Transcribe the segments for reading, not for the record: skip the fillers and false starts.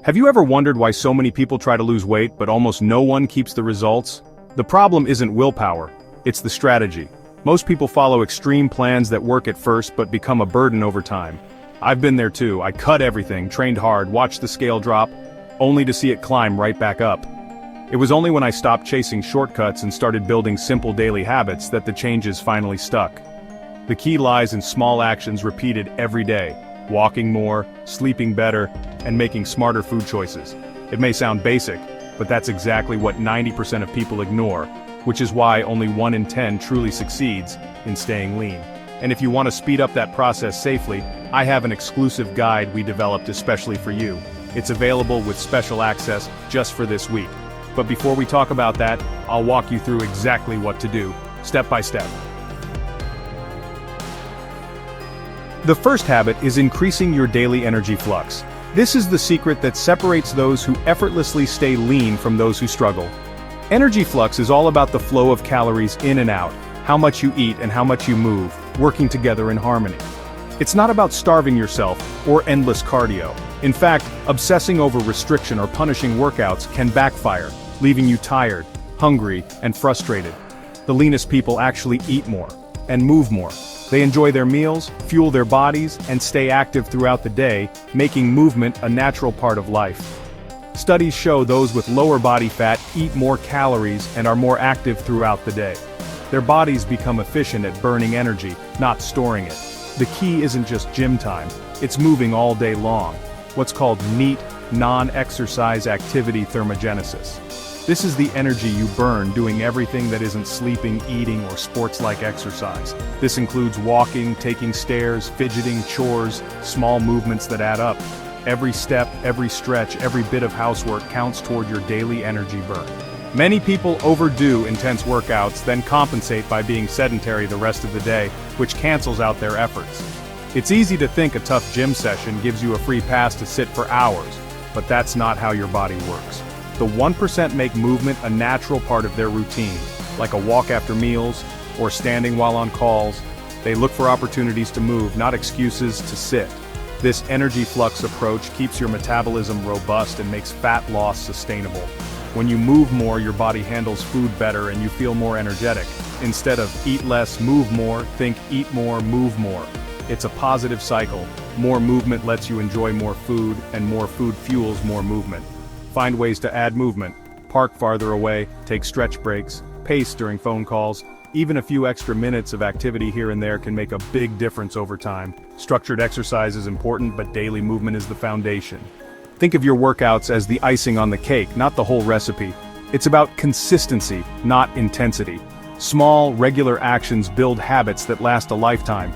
Have you ever wondered why so many people try to lose weight but almost no one keeps the results? The problem isn't willpower, it's the strategy. Most people follow extreme plans that work at first but become a burden over time. I've been there too. I cut everything, trained hard, watched the scale drop, only to see it climb right back up. It was only when I stopped chasing shortcuts and started building simple daily habits that the changes finally stuck. The key lies in small actions repeated every day. Walking more, sleeping better, and making smarter food choices. It may sound basic, but that's exactly what 90% of people ignore, which is why only 1 in 10 truly succeeds in staying lean. And if you want to speed up that process safely, I have an exclusive guide we developed especially for you. It's available with special access just for this week. But before we talk about that, I'll walk you through exactly what to do, step by step. The first habit is increasing your daily energy flux. This is the secret that separates those who effortlessly stay lean from those who struggle. Energy flux is all about the flow of calories in and out, how much you eat and how much you move, working together in harmony. It's not about starving yourself or endless cardio. In fact, obsessing over restriction or punishing workouts can backfire, leaving you tired, hungry, and frustrated. The leanest people actually eat more and move more. They enjoy their meals, fuel their bodies, and stay active throughout the day, making movement a natural part of life. Studies show those with lower body fat eat more calories and are more active throughout the day. Their bodies become efficient at burning energy, not storing it. The key isn't just gym time, it's moving all day long, what's called NEAT, non-exercise activity thermogenesis. This is the energy you burn doing everything that isn't sleeping, eating, or sports-like exercise. This includes walking, taking stairs, fidgeting, chores, small movements that add up. Every step, every stretch, every bit of housework counts toward your daily energy burn. Many people overdo intense workouts, then compensate by being sedentary the rest of the day, which cancels out their efforts. It's easy to think a tough gym session gives you a free pass to sit for hours, but that's not how your body works. The 1% make movement a natural part of their routine, like a walk after meals, or standing while on calls. They look for opportunities to move, not excuses to sit. This energy flux approach keeps your metabolism robust and makes fat loss sustainable. When you move more, your body handles food better and you feel more energetic. Instead of eat less, move more, think eat more, move more. It's a positive cycle. More movement lets you enjoy more food, and more food fuels more movement. Find ways to add movement. Park farther away, take stretch breaks, pace during phone calls. Even a few extra minutes of activity here and there can make a big difference over time. Structured exercise is important, but daily movement is the foundation. Think of your workouts as the icing on the cake, not the whole recipe. It's about consistency, not intensity. Small, regular actions build habits that last a lifetime.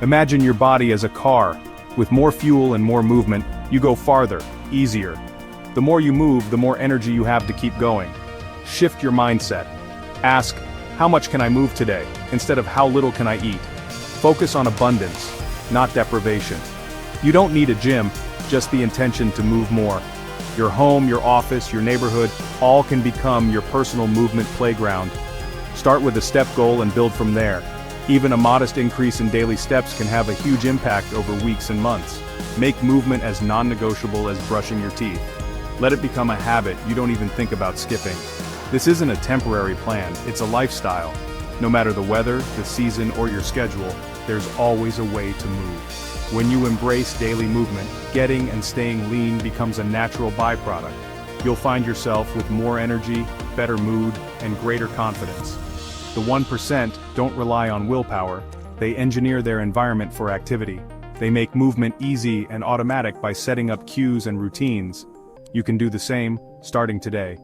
Imagine your body as a car. With more fuel and more movement, you go farther, easier. The more you move, the more energy you have to keep going. Shift your mindset. Ask, how much can I move today, instead of how little can I eat? Focus on abundance, not deprivation. You don't need a gym, just the intention to move more. Your home, your office, your neighborhood, all can become your personal movement playground. Start with a step goal and build from there. Even a modest increase in daily steps can have a huge impact over weeks and months. Make movement as non-negotiable as brushing your teeth. Let it become a habit you don't even think about skipping. This isn't a temporary plan, it's a lifestyle. No matter the weather, the season, or your schedule, there's always a way to move. When you embrace daily movement, getting and staying lean becomes a natural byproduct. You'll find yourself with more energy, better mood, and greater confidence. The 1% don't rely on willpower, they engineer their environment for activity. They make movement easy and automatic by setting up cues and routines. You can do the same, starting today.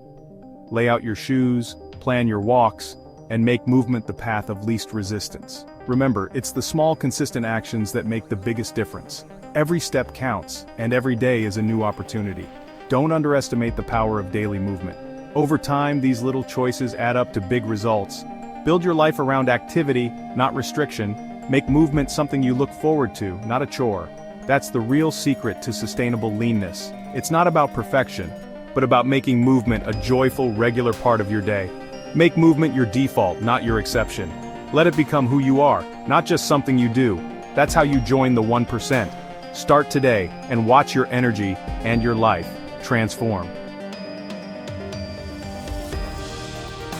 Lay out your shoes, plan your walks, and make movement the path of least resistance. Remember, it's the small, consistent actions that make the biggest difference. Every step counts, and every day is a new opportunity. Don't underestimate the power of daily movement. Over time, these little choices add up to big results. Build your life around activity, not restriction. Make movement something you look forward to, not a chore. That's the real secret to sustainable leanness. It's not about perfection, but about making movement a joyful, regular part of your day. Make movement your default, not your exception. Let it become who you are, not just something you do. That's how you join the 1%. Start today, and watch your energy and your life transform.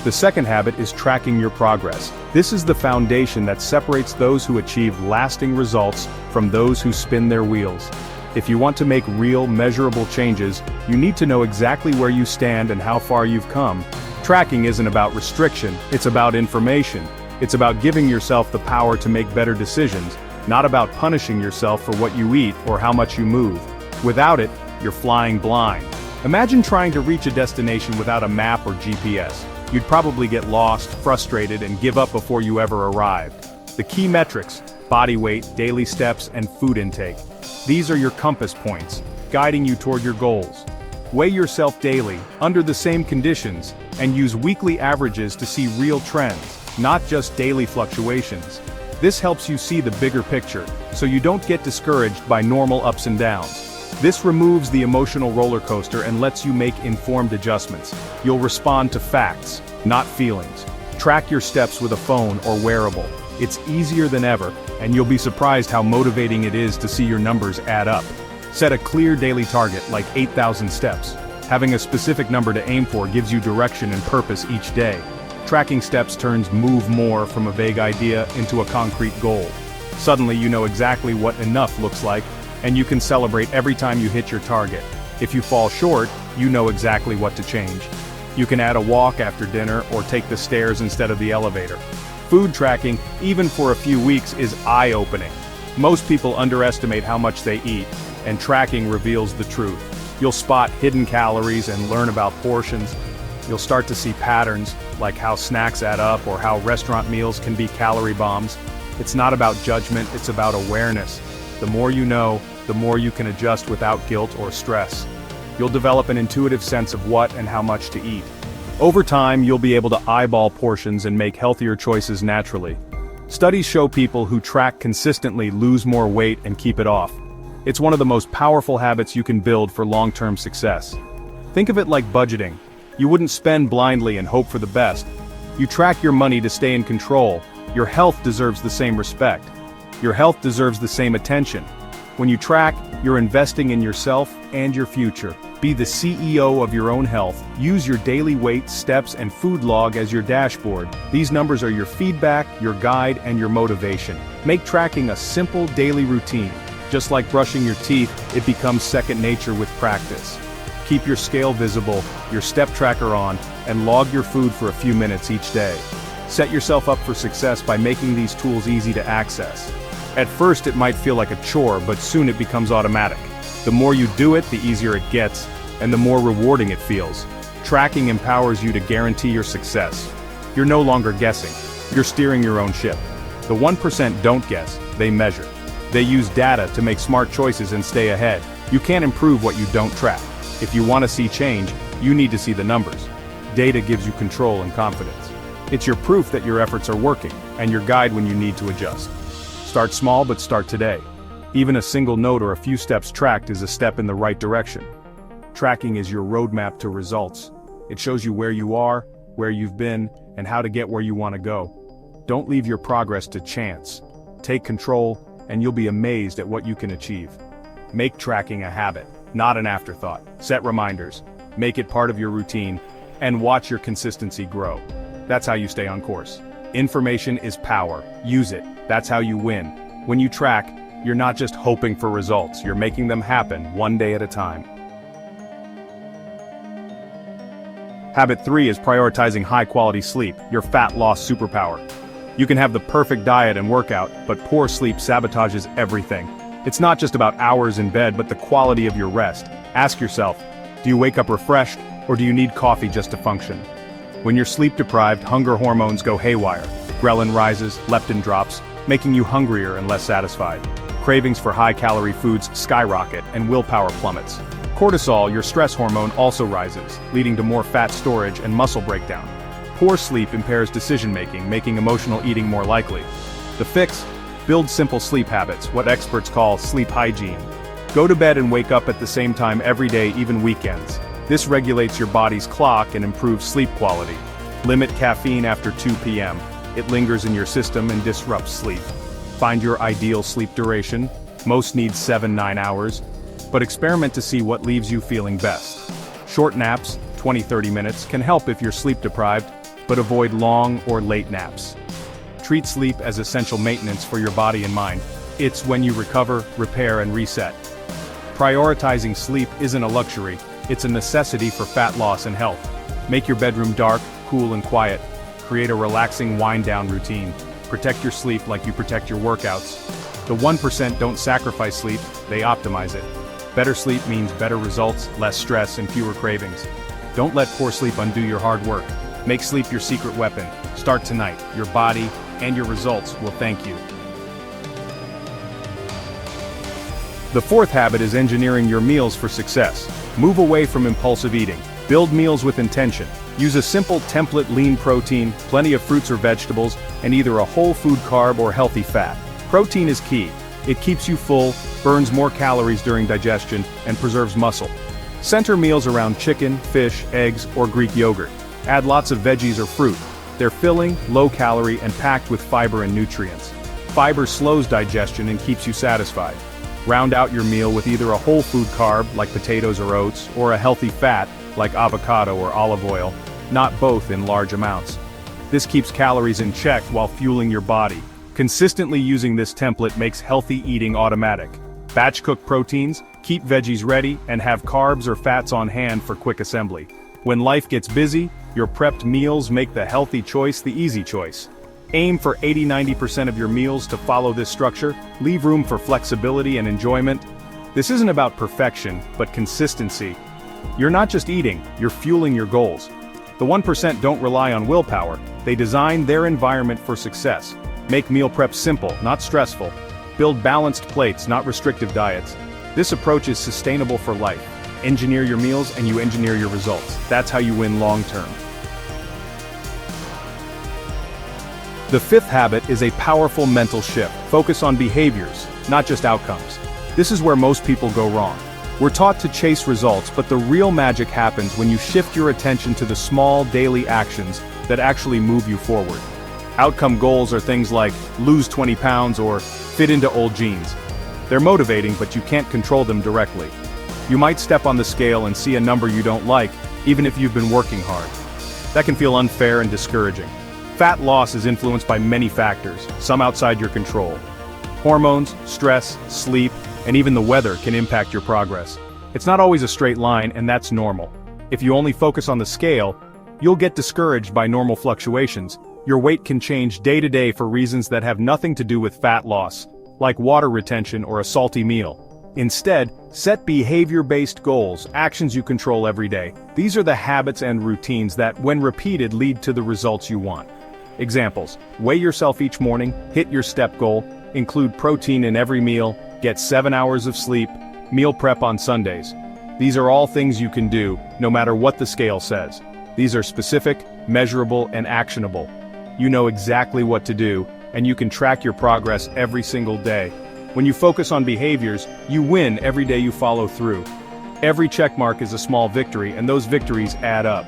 The second habit is tracking your progress. This is the foundation that separates those who achieve lasting results from those who spin their wheels. If you want to make real, measurable changes, you need to know exactly where you stand and how far you've come. Tracking isn't about restriction, it's about information. It's about giving yourself the power to make better decisions, not about punishing yourself for what you eat or how much you move. Without it, you're flying blind. Imagine trying to reach a destination without a map or GPS. You'd probably get lost, frustrated, and give up before you ever arrived. The key metrics: body weight, daily steps, and food intake. These are your compass points, guiding you toward your goals. Weigh yourself daily, under the same conditions, and use weekly averages to see real trends, not just daily fluctuations. This helps you see the bigger picture, so you don't get discouraged by normal ups and downs. This removes the emotional roller coaster and lets you make informed adjustments. You'll respond to facts, not feelings. Track your steps with a phone or wearable. It's easier than ever, and you'll be surprised how motivating it is to see your numbers add up. Set a clear daily target, like 8,000 steps. Having a specific number to aim for gives you direction and purpose each day. Tracking steps turns move more from a vague idea into a concrete goal. Suddenly you know exactly what enough looks like, and you can celebrate every time you hit your target. If you fall short, you know exactly what to change. You can add a walk after dinner or take the stairs instead of the elevator. Food tracking, even for a few weeks, is eye-opening. Most people underestimate how much they eat, and tracking reveals the truth. You'll spot hidden calories and learn about portions. You'll start to see patterns, like how snacks add up or how restaurant meals can be calorie bombs. It's not about judgment, it's about awareness. The more you know, the more you can adjust without guilt or stress. You'll develop an intuitive sense of what and how much to eat. Over time, you'll be able to eyeball portions and make healthier choices naturally. Studies show people who track consistently lose more weight and keep it off. It's one of the most powerful habits you can build for long-term success. Think of it like budgeting. You wouldn't spend blindly and hope for the best. You track your money to stay in control. Your health deserves the same respect. Your health deserves the same attention. When you track, you're investing in yourself and your future. Be the CEO of your own health. Use your daily weight, steps, and food log as your dashboard. These numbers are your feedback, your guide, and your motivation. Make tracking a simple daily routine. Just like brushing your teeth, it becomes second nature with practice. Keep your scale visible, your step tracker on, and log your food for a few minutes each day. Set yourself up for success by making these tools easy to access. At first it might feel like a chore, but soon it becomes automatic. The more you do it, the easier it gets, and the more rewarding it feels. Tracking empowers you to guarantee your success. You're no longer guessing. You're steering your own ship. The 1% don't guess, they measure. They use data to make smart choices and stay ahead. You can't improve what you don't track. If you want to see change, you need to see the numbers. Data gives you control and confidence. It's your proof that your efforts are working, and your guide when you need to adjust. Start small, but start today. Even a single note or a few steps tracked is a step in the right direction. Tracking is your roadmap to results. It shows you where you are, where you've been, and how to get where you want to go. Don't leave your progress to chance. Take control, and you'll be amazed at what you can achieve. Make tracking a habit, not an afterthought. Set reminders, make it part of your routine, and watch your consistency grow. That's how you stay on course. Information is power. Use it. That's how you win. When you track, you're not just hoping for results, you're making them happen one day at a time. Habit 3 is prioritizing high-quality sleep, your fat loss superpower. You can have the perfect diet and workout, but poor sleep sabotages everything. It's not just about hours in bed, but the quality of your rest. Ask yourself, do you wake up refreshed, or do you need coffee just to function? When you're sleep-deprived, hunger hormones go haywire. Ghrelin rises, leptin drops, making you hungrier and less satisfied. Cravings for high-calorie foods skyrocket, and willpower plummets. Cortisol, your stress hormone, also rises, leading to more fat storage and muscle breakdown. Poor sleep impairs decision-making, making emotional eating more likely. The fix? Build simple sleep habits, what experts call sleep hygiene. Go to bed and wake up at the same time every day, even weekends. This regulates your body's clock and improves sleep quality. Limit caffeine after 2 p.m. It lingers in your system and disrupts sleep. Find your ideal sleep duration. Most need 7-9 hours. but experiment to see what leaves you feeling best. Short naps, 20-30 minutes, can help if you're sleep deprived, but avoid long or late naps. Treat sleep as essential maintenance for your body and mind. It's when you recover, repair, and reset. Prioritizing sleep isn't a luxury, it's a necessity for fat loss and health. Make your bedroom dark, cool, and quiet. Create a relaxing wind-down routine. Protect your sleep like you protect your workouts. The 1% don't sacrifice sleep, they optimize it. Better sleep means better results, less stress, and fewer cravings. Don't let poor sleep undo your hard work. Make sleep your secret weapon. Start tonight. Your body and your results will thank you. The fourth habit is engineering your meals for success. Move away from impulsive eating. Build meals with intention. Use a simple template: lean protein, plenty of fruits or vegetables, and either a whole food carb or healthy fat. Protein is key. It keeps you full, burns more calories during digestion, and preserves muscle. Center meals around chicken, fish, eggs, or Greek yogurt. Add lots of veggies or fruit. They're filling, low-calorie, and packed with fiber and nutrients. Fiber slows digestion and keeps you satisfied. Round out your meal with either a whole food carb, like potatoes or oats, or a healthy fat, like avocado or olive oil, not both in large amounts. This keeps calories in check while fueling your body. Consistently using this template makes healthy eating automatic. Batch cook proteins, keep veggies ready, and have carbs or fats on hand for quick assembly. When life gets busy, your prepped meals make the healthy choice the easy choice. Aim for 80–90% of your meals to follow this structure. Leave room for flexibility and enjoyment. This isn't about perfection, but consistency. You're not just eating, you're fueling your goals. The 1% don't rely on willpower, they design their environment for success. Make meal prep simple, not stressful. Build balanced plates, not restrictive diets. This approach is sustainable for life. Engineer your meals and you engineer your results. That's how you win long term. The fifth habit is a powerful mental shift. Focus on behaviors, not just outcomes. This is where most people go wrong. We're taught to chase results, but the real magic happens when you shift your attention to the small daily actions that actually move you forward. Outcome goals are things like lose 20 pounds or fit into old jeans. They're motivating, but you can't control them directly. You might step on the scale and see a number you don't like, even if you've been working hard. That can feel unfair and discouraging. Fat loss is influenced by many factors, some outside your control. Hormones, stress, sleep, and even the weather can impact your progress. It's not always a straight line, and that's normal. If you only focus on the scale, you'll get discouraged by normal fluctuations. Your weight can change day to day for reasons that have nothing to do with fat loss, like water retention or a salty meal. Instead, set behavior-based goals, actions you control every day. These are the habits and routines that, when repeated, lead to the results you want. Examples: weigh yourself each morning, hit your step goal, include protein in every meal, get 7 hours of sleep, meal prep on Sundays. These are all things you can do, no matter what the scale says. These are specific, measurable, and actionable. You know exactly what to do, and you can track your progress every single day. When you focus on behaviors, you win every day you follow through. Every checkmark is a small victory, and those victories add up.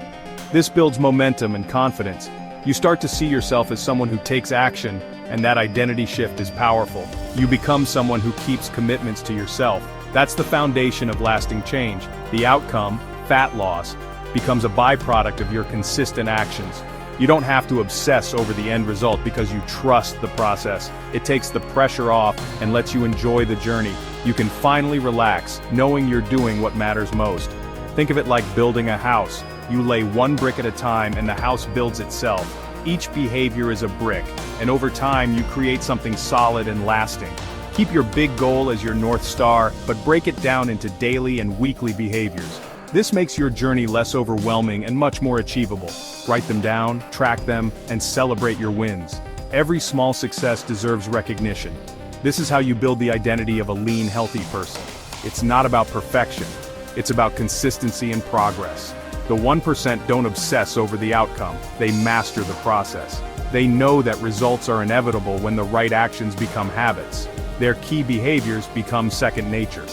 This builds momentum and confidence. You start to see yourself as someone who takes action, and that identity shift is powerful. You become someone who keeps commitments to yourself. That's the foundation of lasting change. The outcome, fat loss, becomes a byproduct of your consistent actions. You don't have to obsess over the end result because you trust the process. It takes the pressure off and lets you enjoy the journey. You can finally relax, knowing you're doing what matters most. Think of it like building a house. You lay one brick at a time and the house builds itself. Each behavior is a brick, and over time you create something solid and lasting. Keep your big goal as your North Star, but break it down into daily and weekly behaviors. This makes your journey less overwhelming and much more achievable. Write them down, track them, and celebrate your wins. Every small success deserves recognition. This is how you build the identity of a lean, healthy person. It's not about perfection. It's about consistency and progress. The 1% don't obsess over the outcome, they master the process. They know that results are inevitable when the right actions become habits. Their key behaviors become second nature.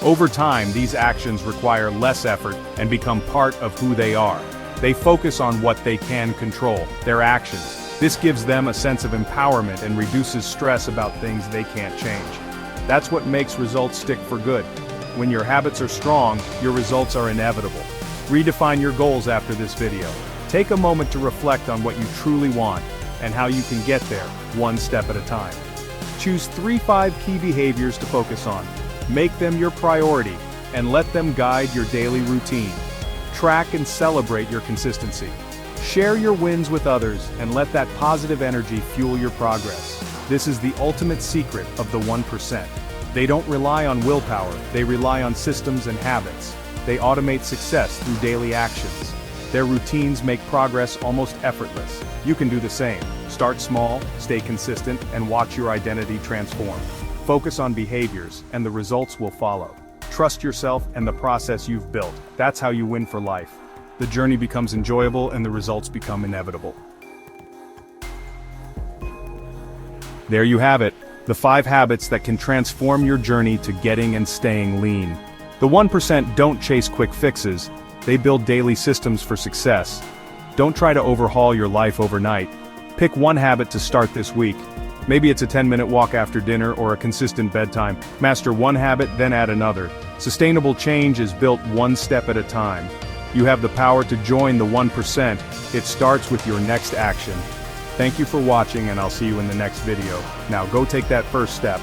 Over time, these actions require less effort and become part of who they are. They focus on what they can control, their actions. This gives them a sense of empowerment and reduces stress about things they can't change. That's what makes results stick for good. When your habits are strong, your results are inevitable. Redefine your goals after this video. Take a moment to reflect on what you truly want, and how you can get there, one step at a time. Choose 3-5 key behaviors to focus on. Make them your priority, and let them guide your daily routine. Track and celebrate your consistency. Share your wins with others, and let that positive energy fuel your progress. This is the ultimate secret of the 1%. They don't rely on willpower, they rely on systems and habits. They automate success through daily actions. Their routines make progress almost effortless. You can do the same. Start small, stay consistent, and watch your identity transform. Focus on behaviors, and the results will follow. Trust yourself and the process you've built. That's how you win for life. The journey becomes enjoyable and the results become inevitable. There you have it, the 5 habits that can transform your journey to getting and staying lean. The 1% don't chase quick fixes, they build daily systems for success. Don't try to overhaul your life overnight. Pick one habit to start this week. Maybe it's a 10-minute walk after dinner or a consistent bedtime. Master one habit, then add another. Sustainable change is built one step at a time. You have the power to join the 1%. It starts with your next action. Thank you for watching, and I'll see you in the next video. Now go take that first step.